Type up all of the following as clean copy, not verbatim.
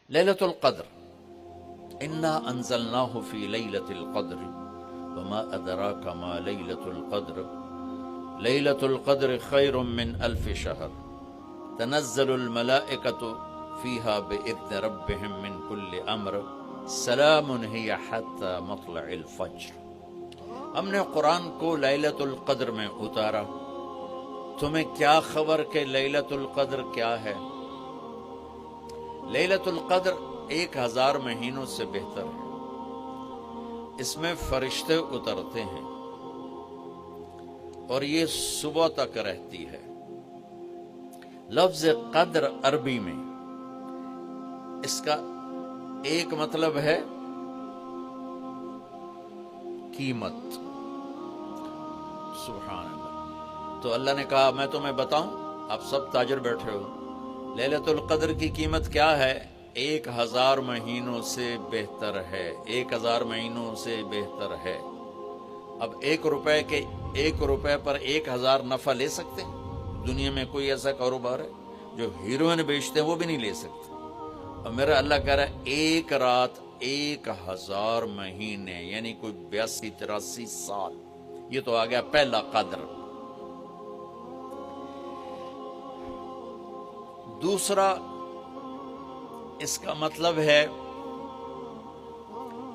لیلۃ القدر، انا انزلناہ فی لیلۃ القدر وما ادراک ما لیلۃ القدر لیلۃ القدر خیر من الف شہر تنزل الملائکۃ فیہا بإذن ربہم من کل امر سلام ہی حتی مطلع الفجر۔ ہم نے قرآن کو لیلۃ القدر میں اتارا، تمہیں کیا خبر کہ لیلۃ القدر کیا ہے؟ لیلۃ القدر 1000 مہینوں سے بہتر ہے، اس میں فرشتے اترتے ہیں اور یہ صبح تک رہتی ہے۔ لفظ قدر عربی میں اس کا ایک مطلب ہے قیمت، سبحان اللہ۔ تو اللہ نے کہا میں تمہیں بتاؤں، آپ سب تاجر بیٹھے ہو، لیلۃ القدر کی قیمت کیا ہے؟ 1000 مہینوں سے بہتر ہے، 1000 مہینوں سے بہتر ہے۔ اب 1 روپے پر 1000 نفع لے سکتے ہیں؟ دنیا میں کوئی ایسا کاروبار ہے؟ جو ہیروئن بیچتے ہیں وہ بھی نہیں لے سکتے۔ اور میرا اللہ کہہ رہا ہے 1 رات 1000 مہینے، یعنی کوئی 82-83 سال۔ یہ تو آ گیا پہلا قدر۔ دوسرا اس کا مطلب ہے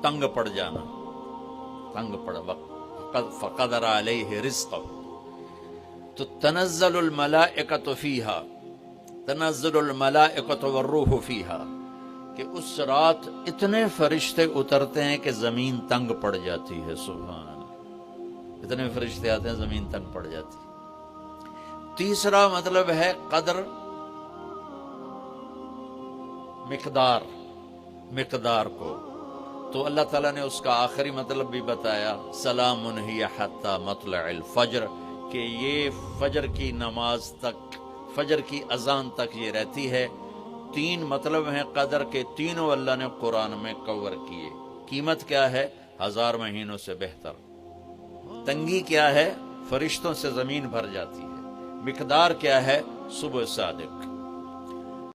تنگ پڑ جانا، تنگ پڑ وقت فقدر علیہ رزقہ۔ تو تنزل الملائکۃ فیہا، تنزل الملائکۃ والروح فیہا، کہ اس رات اتنے فرشتے اترتے ہیں کہ زمین تنگ پڑ جاتی ہے، سبحان اللہ۔ اتنے فرشتے آتے ہیں زمین تنگ پڑ جاتی ہے۔ تیسرا مطلب ہے قدر، مقدار کو، تو اللہ تعالیٰ نے اس کا آخری مطلب بھی بتایا، سلام ہی حتی مطلع الفجر، کہ یہ فجر کی نماز تک، فجر کی اذان تک یہ رہتی ہے۔ 3 مطلب ہیں قدر کے، تینوں اللہ نے قرآن میں کور کیے۔ قیمت کیا ہے؟ 1000 مہینوں سے بہتر۔ تنگی کیا ہے؟ فرشتوں سے زمین بھر جاتی ہے۔ مقدار کیا ہے؟ صبح صادق۔